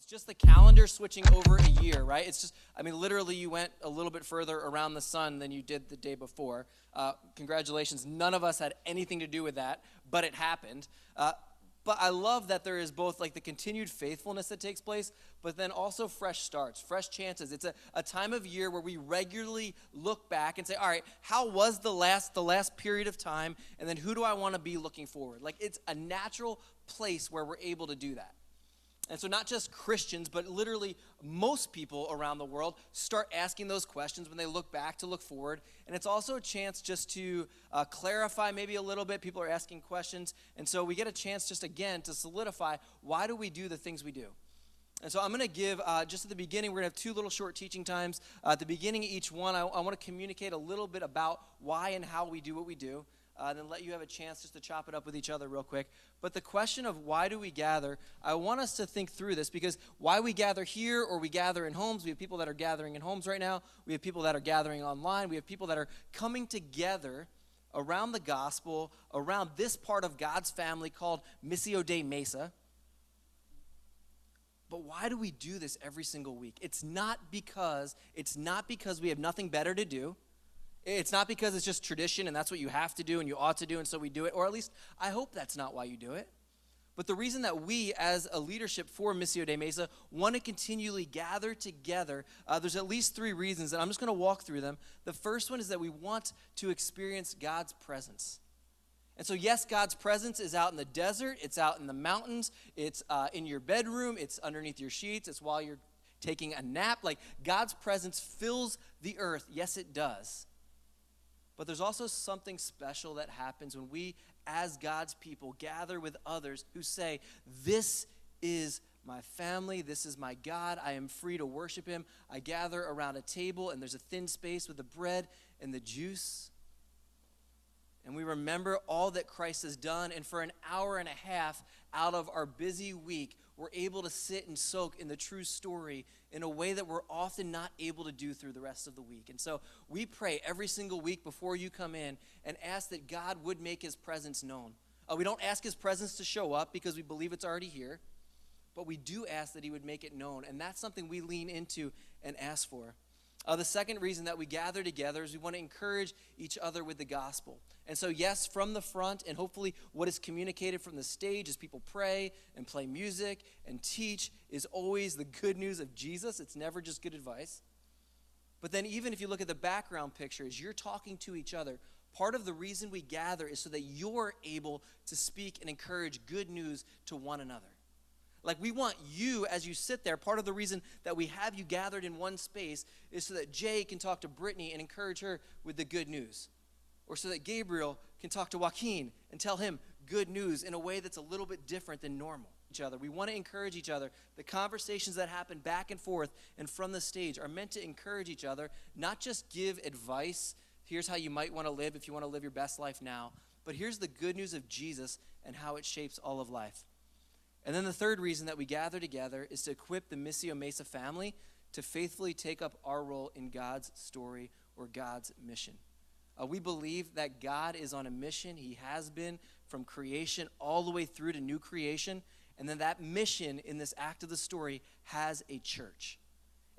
It's just the calendar switching over a year, right? It's just, I mean, literally you went a little bit further around the sun than you did the day before. Congratulations. None of us had anything to do with that, but it happened. But I love that there is both like the continued faithfulness that takes place, but then also fresh starts, fresh chances. It's a time of year where we regularly look back and say, all right, how was the last period of time? And then who do I want to be looking forward? Like it's a natural place where we're able to do that. And so not just Christians, but literally most people around the world start asking those questions when they look back to look forward. And it's also a chance just to clarify maybe a little bit. People are asking questions. And so we get a chance just again to solidify, why do we do the things we do? And so I'm going to give, just at the beginning, we're going to have two little short teaching times. At the beginning of each one, I want to communicate a little bit about why and how we do what we do. Then let you have a chance just to chop it up with each other real quick. But the question of why do we gather, I want us to think through this, because why we gather here or we gather in homes, we have people that are gathering in homes right now. We have people that are gathering online. We have people that are coming together around the gospel, around this part of God's family called Missio Mesa. But why do we do this every single week? It's not because we have nothing better to do. It's not because it's just tradition and that's what you have to do and you ought to do and so we do it, or at least I hope that's not why you do it. But the reason that we as a leadership for Missio Mesa want to continually gather together, there's at least three reasons, and I'm just going to walk through them. The first one is that we want to experience God's presence. And so yes, God's presence is out in the desert, it's out in the mountains, it's in your bedroom, it's underneath your sheets, it's while you're taking a nap. Like God's presence fills the earth. Yes, it does. But there's also something special that happens when we, as God's people, gather with others who say, this is my family, this is my God, I am free to worship him. I gather around a table and there's a thin space with the bread and the juice. And we remember all that Christ has done. And for an hour and a half out of our busy week, we're able to sit and soak in the true story in a way that we're often not able to do through the rest of the week. And so we pray every single week before you come in and ask that God would make his presence known. We don't ask his presence to show up because we believe it's already here, but we do ask that he would make it known. And that's something we lean into and ask for. The second reason that we gather together is we want to encourage each other with the gospel. And so yes, from the front, and hopefully what is communicated from the stage as people pray and play music and teach is always the good news of Jesus. It's never just good advice. But then even if you look at the background picture, as you're talking to each other, part of the reason we gather is so that you're able to speak and encourage good news to one another. Like we want you, as you sit there, part of the reason that we have you gathered in one space is so that Jay can talk to Brittany and encourage her with the good news. Or so that Gabriel can talk to Joaquin and tell him good news in a way that's a little bit different than normal. Each other. We want to encourage each other. The conversations that happen back and forth and from the stage are meant to encourage each other, not just give advice. Here's how you might want to live if you want to live your best life now. But here's the good news of Jesus and how it shapes all of life. And then the third reason that we gather together is to equip the Missio Mesa family to faithfully take up our role in God's story or God's mission. We believe that God is on a mission. He has been from creation all the way through to new creation. And then that mission in this act of the story has a church.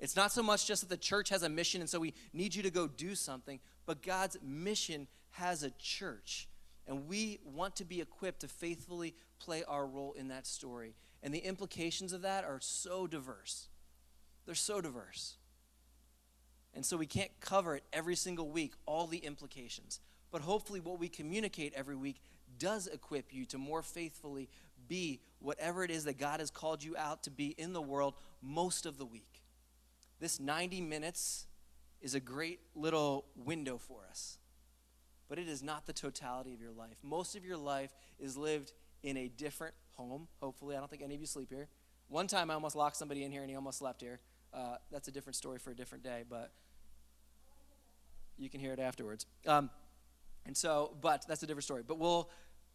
It's not so much just that the church has a mission and so we need you to go do something, but God's mission has a church. And we want to be equipped to faithfully play our role in that story. And the implications of that are so diverse. They're so diverse. And so we can't cover it every single week, all the implications. But hopefully what we communicate every week does equip you to more faithfully be whatever it is that God has called you out to be in the world most of the week. This 90 minutes is a great little window for us. But it is not the totality of your life. Most of your life is lived in a different home, hopefully. I don't think any of you sleep here. One time I almost locked somebody in here and he almost slept here. That's a different story for a different day, but you can hear it afterwards. But that's a different story. But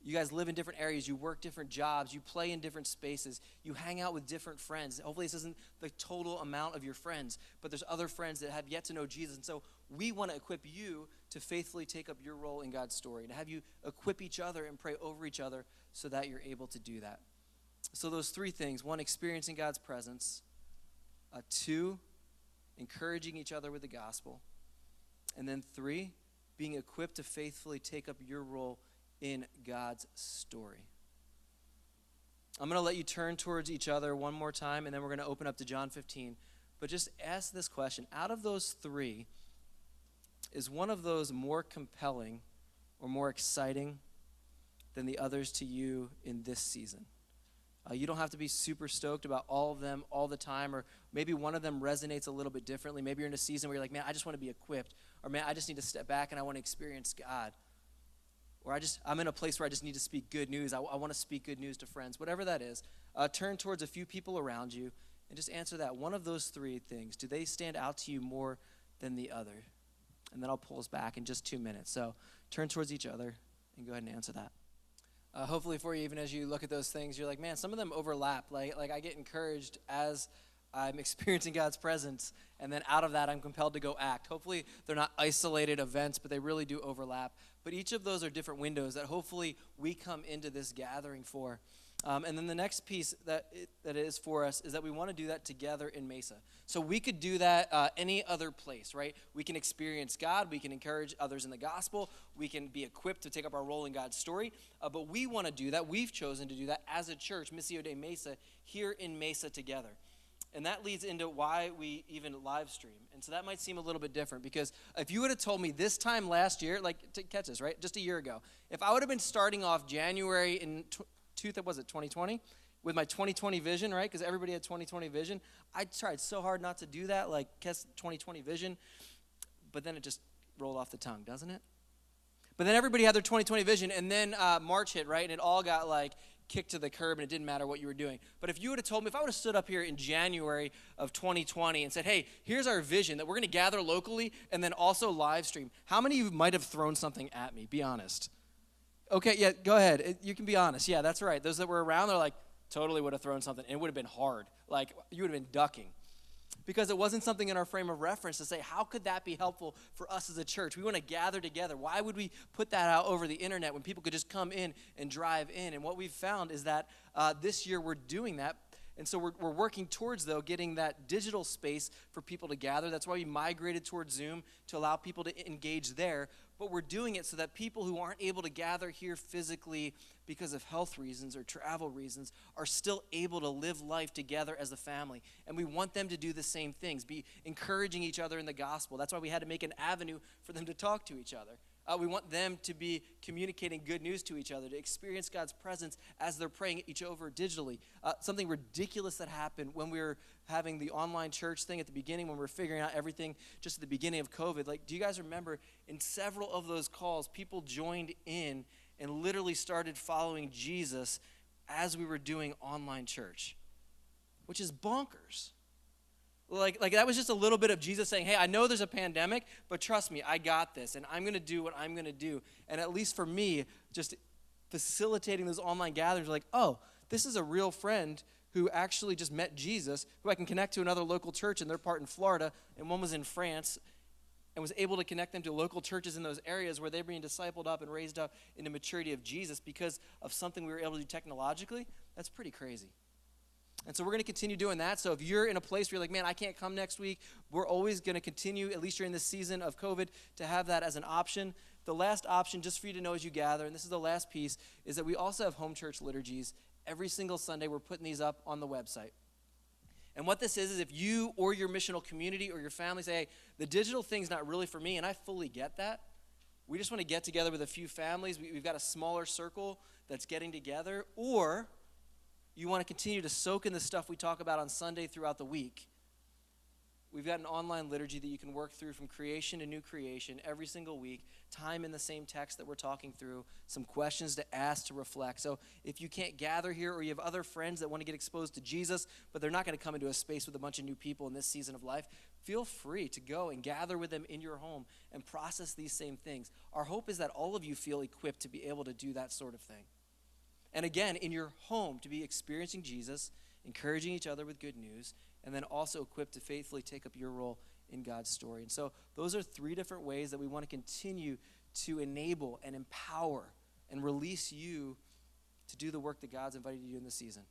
you guys live in different areas. You work different jobs. You play in different spaces. You hang out with different friends. Hopefully this isn't the total amount of your friends, but there's other friends that have yet to know Jesus. And so we want to equip you to faithfully take up your role in God's story, to have you equip each other and pray over each other so that you're able to do that. So those three things: one, experiencing God's presence; two, encouraging each other with the gospel; and then three, being equipped to faithfully take up your role in God's story. I'm going to let you turn towards each other one more time, and then we're going to open up to John 15. But just ask this question. Out of those three, is one of those more compelling or more exciting than the others to you in this season? You don't have to be super stoked about all of them all the time, or maybe one of them resonates a little bit differently. Maybe you're in a season where you're like, man, I just want to be equipped, or man, I just need to step back and I want to experience God. Or I'm in a place where I just need to speak good news. I want to speak good news to friends. Whatever that is, turn towards a few people around you and just answer that. One of those three things, do they stand out to you more than the other? And then I'll pull us back in just 2 minutes. So turn towards each other and go ahead and answer that. Hopefully for you, even as you look at those things, you're like, man, some of them overlap. Like I get encouraged as I'm experiencing God's presence, and then out of that, I'm compelled to go act. Hopefully they're not isolated events, but they really do overlap. But each of those are different windows that hopefully we come into this gathering for. And then the next piece that is for us is that we want to do that together in Mesa. So we could do that any other place, right? We can experience God. We can encourage others in the gospel. We can be equipped to take up our role in God's story. But we want to do that. We've chosen to do that as a church, Missio de Mesa, here in Mesa together. And that leads into why we even live stream. And so that might seem a little bit different, because if you would have told me this time last year, like, to catch this, right, just a year ago, if I would have been starting off January in 2020 with my 2020 vision, right, because everybody had 2020 vision, I tried so hard not to do that, like, catch 2020 vision, but then it just rolled off the tongue, doesn't it? But then everybody had their 2020 vision, and then March hit, right, and it all got, like, kicked to the curb, and it didn't matter what you were doing. But if you would have told me, if I would have stood up here in January of 2020 and said, hey, here's our vision, that we're going to gather locally and then also live stream, how many of you might have thrown something at me? Be honest. Okay, yeah, go ahead. You can be honest. Yeah, that's right. Those that were around, they're like, totally would have thrown something. And it would have been hard. Like, you would have been ducking. Because it wasn't something in our frame of reference to say, how could that be helpful for us as a church? We want to gather together. Why would we put that out over the internet when people could just come in and drive in? And what we've found is that this year we're doing that. And so we're working towards, though, getting that digital space for people to gather. That's why we migrated towards Zoom, to allow people to engage there. But we're doing it so that people who aren't able to gather here physically because of health reasons or travel reasons are still able to live life together as a family. And we want them to do the same things, be encouraging each other in the gospel. That's why we had to make an avenue for them to talk to each other. We want them to be communicating good news to each other, to experience God's presence as they're praying each over digitally. Something ridiculous that happened when we were having the online church thing at the beginning, when we were figuring out everything just at the beginning of COVID. Like, do you guys remember in several of those calls, people joined in and literally started following Jesus as we were doing online church, which is bonkers. Like that was just a little bit of Jesus saying, hey, I know there's a pandemic, but trust me, I got this, and I'm going to do what I'm going to do. And at least for me, just facilitating those online gatherings, like, oh, this is a real friend who actually just met Jesus, who I can connect to another local church, and they're part in Florida, and one was in France, and was able to connect them to local churches in those areas where they're being discipled up and raised up in the maturity of Jesus because of something we were able to do technologically. That's pretty crazy. And so we're going to continue doing that. So if you're in a place where you're like, man, I can't come next week, we're always going to continue, at least during this season of COVID, to have that as an option. The last option, just for you to know as you gather, and this is the last piece, is that we also have home church liturgies. Every single Sunday, we're putting these up on the website. And what this is if you or your missional community or your family say, hey, the digital thing's not really for me, and I fully get that. We just want to get together with a few families. We've got a smaller circle that's getting together. Or you want to continue to soak in the stuff we talk about on Sunday throughout the week. We've got an online liturgy that you can work through from creation to new creation every single week, time in the same text that we're talking through, some questions to ask, to reflect. So if you can't gather here, or you have other friends that want to get exposed to Jesus, but they're not going to come into a space with a bunch of new people in this season of life, feel free to go and gather with them in your home and process these same things. Our hope is that all of you feel equipped to be able to do that sort of thing. And again, in your home, to be experiencing Jesus, encouraging each other with good news, and then also equipped to faithfully take up your role in God's story. And so those are three different ways that we want to continue to enable and empower and release you to do the work that God's invited you to do in this season.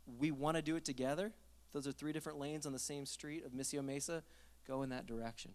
we want to do it together. Those are 3 different lanes on the same street of Missio Mesa. Go in that direction.